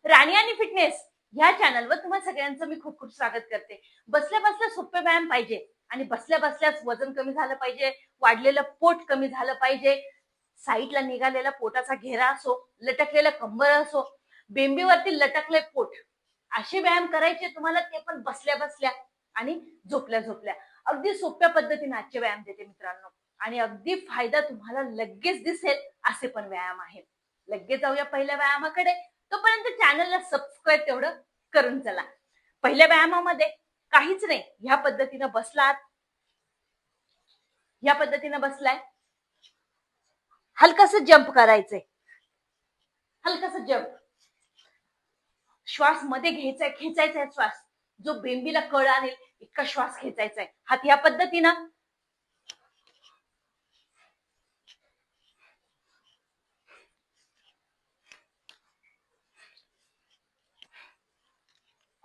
राणी आणि फिटनेस या चॅनलवर तुम्हा सगळ्यांचं मी खूप खूप स्वागत करते। बसल्या बसल्या सोपे व्यायाम पाहिजे आणि बसल्या बसल्याच वजन कमी झालं पाहिजे, वाढलेलं पोट कमी झालं पाहिजे, साईडला निघालेला पोटाचा घेरा असो, लटकलेलं कंबर असो, बेंबीवरती लटकले पोट, असे व्यायाम करायचे तुम्हाला, ते पण बसल्या बसल्या आणि झोपल्या झोपल्या। अगदी सोप्या पद्धतीने आजचे व्यायाम देते मित्रांनो, आणि अगदी फायदा तुम्हाला लगेच दिसेल असे पण व्यायाम आहेत। लगेच जाऊया पहिल्या व्यायामाकडे। तोपर्यंत चॅनलला सबस्क्राईब तेवढं करून चला। पहिल्या व्यायामामध्ये काहीच नाही, ह्या पद्धतीने बसलात, ह्या पद्धतीने बसलाय, हलकासं जंप करायचंय, हलकासं जंप, श्वास मध्ये घ्यायचाय, खेचायचा आहे श्वास, जो बेंबीला कळ आणेल इतका श्वास खेचायचा आहे। हात या पद्धतीनं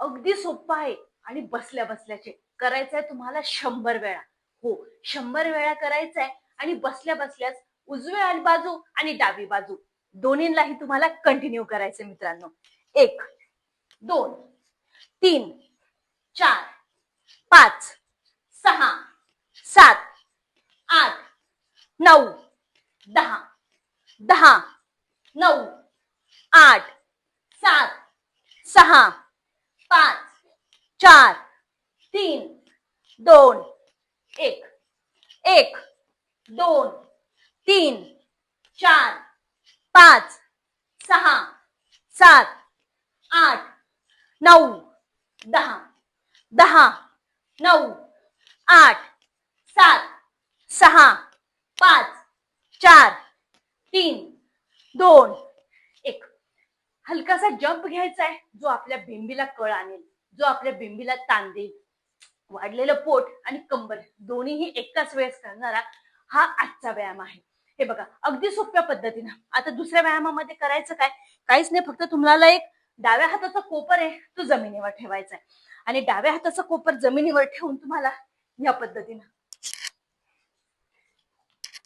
अगदी सोपं आहे आणि बसल्या बसल्याचे करायचंय तुम्हाला 100 वेळा। हो, 100 वेळा करायचंय आणि बसल्या बसल्याच उजवी बाजू आणि डावी बाजू दोन्हींनाही तुम्हाला कंटिन्यू करायचंय मित्रांनो। 1 2 3 4 5 6 7 8 9 10 10 9 8 7 6 5 4 3 2 1 1 2 3 4 5 6 7 8 9 10 10 9 8 7 6 5 4 3 2 1। हलकासा जंप घ्यायचा आहे, जो आपल्या बेंबीला कळ आणेल, जो आपल्या बेंबीला ताण देईल। वाढलेलं पोट आणि कंबर दोन्हीही एकाच वेळेस करणारा हा आजचा व्यायाम आहे। हे बघा, अगदी सोप्या पद्धतीनं। आता दुसऱ्या व्यायामामध्ये करायचं काय, काहीच नाही, फक्त तुम्हाला एक डाव्या हाताचा कोपर आहे तो जमिनीवर ठेवायचा आहे, आणि डाव्या हाताचा कोपर जमिनीवर ठेवून तुम्हाला या पद्धतीनं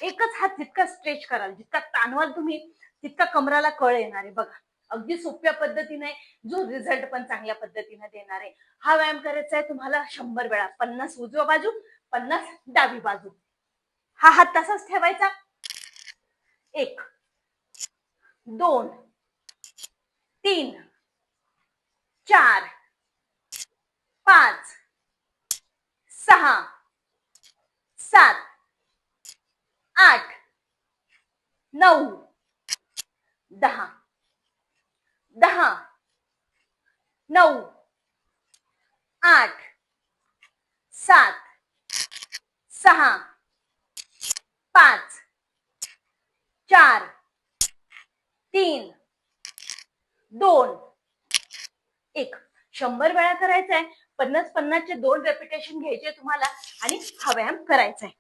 एकच हात जितका स्ट्रेच कराल, जितका ताणवाल तुम्ही, तितका कमराला कळ येणार आहे। बघा, अगदी सोप्या पद्धतीने, जो रिझल्ट पण चांगल्या पद्धतीने देणार आहे। हा व्यायाम करायचा आहे तुम्हाला 100 वेळा, 50 उजव्या बाजू, 50 डावी बाजू। हा हात तसाच ठेवायचा। 1 2 3 4 5 6 7 8 9 10 10 9 8 7 6 5 4 3 2 1। 100 वेळा करायचा आहे। 50-50चे 2 रेपिटेशन घ्यायचे तुम्हाला आणि हा व्यायाम करायचा आहे।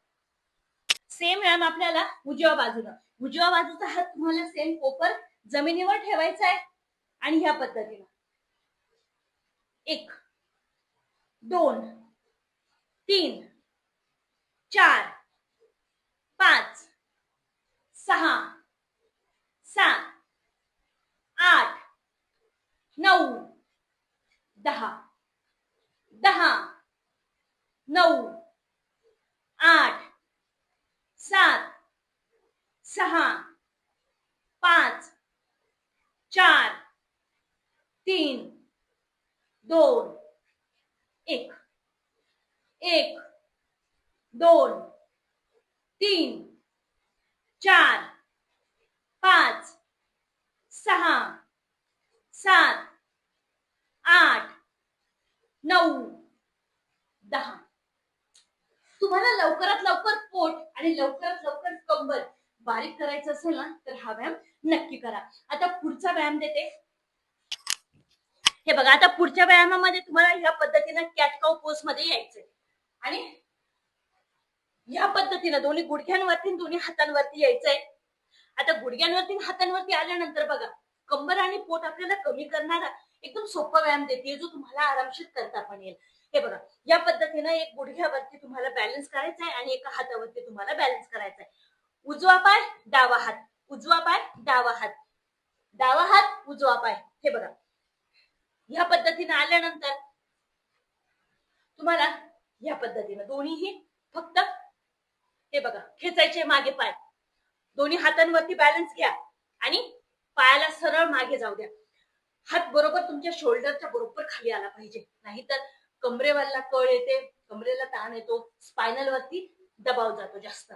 सेम व्यायाम आपल्याला उजव्या बाजूला, उजव्या बाजूचा हात तुम्हाला सेम कोपर जमिनीवर ठेवायचा आहे आणि ह्या पद्धतीने 1 2 3 4 5 6 7 8 9 10 10 9 8 7 6 5 4 3 2 1 1 2 3 4 5 6 7 8 9 10। तुम्हाला लवकरात लवकर पोट आणि लवकरात लवकर कंबर बारीक करायचं असेल ना, तर हा व्यायाम नक्की करा। आता पुढचा व्यायाम देते। हे बघा, आता पुढच्या व्यायामामध्ये तुम्हाला या पद्धतीने कॅट काऊ पोज मध्ये यायचंय आणि या पद्धतीने दोन्ही गुडघ्यांवरती, दोन्ही हातांवरती यायचंय। आता गुडघ्यांवरती, हातांवरती आल्यानंतर बघा, कंबर आणि पोट आपल्याला कमी करणारा एकदम सोपा व्यायाम देते, जो तुम्हाला आरामशीर करता पण येईल। हे बघा, या पद्धतीने एक गुडघ्यावरती तुम्हाला बॅलन्स करायचा आहे आणि एका हातावरती तुम्हाला बॅलन्स करायचा आहे। उजवा पाय डावा हात, उजवा पाय डावा हात, डावा हात उजवा पाय। हे बघा, ह्या पद्धतीने आल्यानंतर तुम्हाला या पद्धतीने दोन्हीही फक्त हे बघा खेचायचे मागे पाय, दोन्ही हातांवरती बॅलन्स घ्या आणि पायाला सरळ मागे जाऊ द्या. हात बरोबर तुमच्या शोल्डरच्या बरोबर खाली आला पाहिजे, नाहीतर कमरेवाला कळ येते, कमरेला ताण येतो, स्पायनल वरती दबाव जातो जास्त.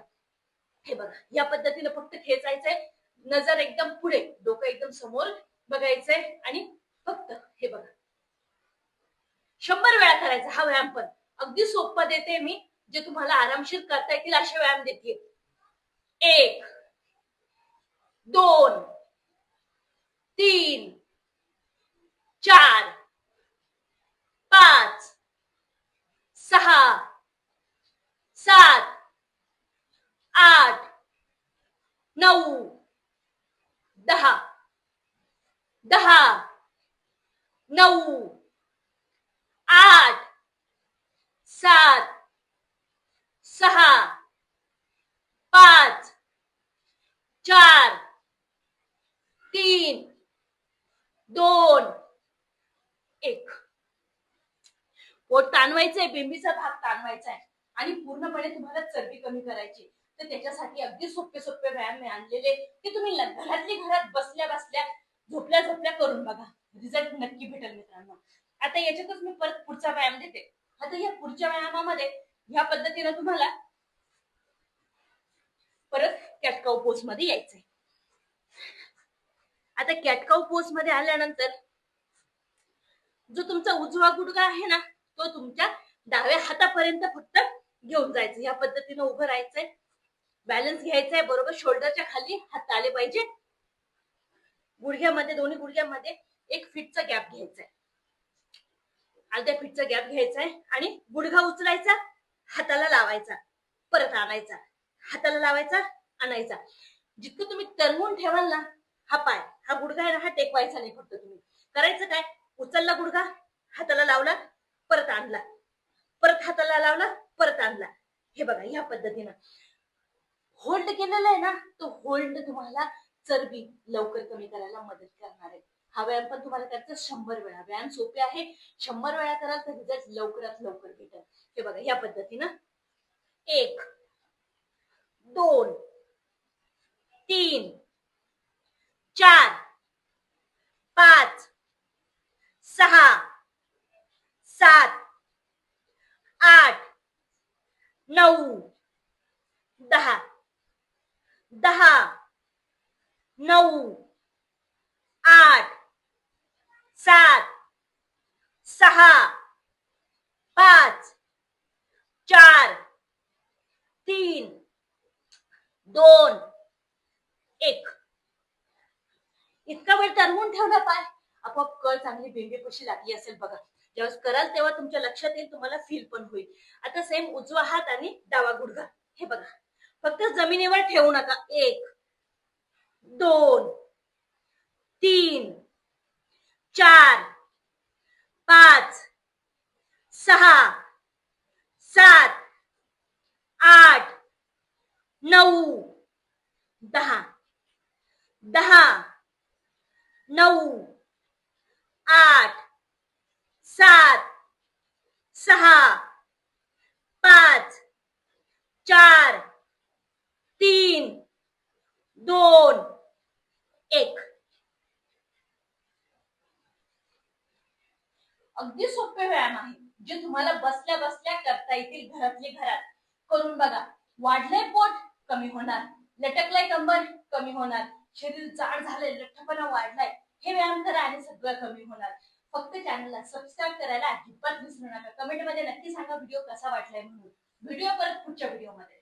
हे बघा या पद्धतीने फक्त खेचायचंय, नजर एकदम पुढे, डोकं एकदम समोर बघायचंय आणि फक्त हे बघा 100 वेळा करायचा हा व्यायाम. पण अगदी सोपं देते मी, जे तुम्हाला आरामशीर करता येतील असे व्यायाम देते. 1 2 3 4 5 6 7 8 9 10 10 9 8 7 6 5 4 3 2 1. पोट ताणवायचंय, बिंबीचा भाग ताणवायचा आहे आणि पूर्णपणे तुम्हाला चरबी कमी करायची. तर त्याच्यासाठी अगदी सोपे सोपे व्यायाम मी आणलेले, ते तुम्ही घरातली घरात बसल्या बसल्या झोपल्या झोपल्या करून बघा, रिझल्ट नक्की भेटेल मित्रांनो. आता याच्यातच मी परत पुढचा व्यायाम देते. आता या पुढच्या व्यायामामध्ये ह्या पद्धतीने तुम्हाला परत कॅटकाऊ पोज मध्ये यायचंय. आता कॅटकाऊ पोज मध्ये आल्यानंतर जो तुमचा उजवा गुडघा आहे ना, तो तुमच्या डाव्या हातापर्यंत फक्त घेऊन जायचं. या पद्धतीने उभं राहायचंय, बॅलन्स घ्यायचंय, बरोबर शोल्डरच्या खाली हात आले पाहिजे. गुडघ्यामध्ये, दोन्ही गुडघ्यामध्ये 1 फीटचा गॅप घ्यायचाय, अर्ध्या फीटचा गॅप घ्यायचाय आणि गुडघा उचलायचा, हाताला लावायचा, परत आणायचा, हाताला लावायचा, आणायचा. जितकं तुम्ही तरवून ठेवाल ना हा पाय, हा गुडघा आहे ना, हा टेकवायचा नाही. फक्त तुम्ही करायचं काय, उचलला गुडघा, हाताला लावला, परत आणला, परत हाताला लावला, परत आणला. हे बघा या पद्धतीनं होल्ड केलेला आहे ना, तो होल्ड तुम्हाला चरबी लवकर कमी करायला मदत करणार आहे. हा व्यायाम पण तुम्हाला करायचा 100 वेळा. व्यायाम सोपे आहे, 100 वेळा कराल तर रिझल्ट लवकरात लवकर भेटेल. हे बघा या पद्धतीनं 1 2 3 4 5 6 7 8 9 10 10 9 8 7 6 5 4 3 2 1. इतका वेळ तरवून ठेवला पाय, आपोआप कळ चांगली बिंबीपाशी लागली असेल बघा. ज्यावेळेस कराल तेव्हा तुमच्या लक्षात येईल, तुम्हाला फील पण होईल. आता सेम उजवा हात आणि डावा गुडघा, हे बघा फक्त जमिनीवर ठेवू नका. 1 2 3 4 5 6 7 8 9 10 10 9 8 7 6 5 4 3 2 1. अगदी सोपे व्यायाम आहे, जे तुम्हाला बसल्या बसल्या करता येतील. घरातले घरात करून बघा. वाढलंय पोट, कमी होणार. लटकलाय कंबर, कमी होणार. शरीर जाड झालंय, लठ्ठपणा वाढलाय, हे व्यायाम करा आणि सगळं कमी होणार. फक्त चॅनलला सबस्क्राईब करायला अजिबात विसरू नका. कमेंट मध्ये नक्की सांगा व्हिडिओ कसा वाटलाय म्हणून. व्हिडिओ परत पुढच्या व्हिडिओमध्ये.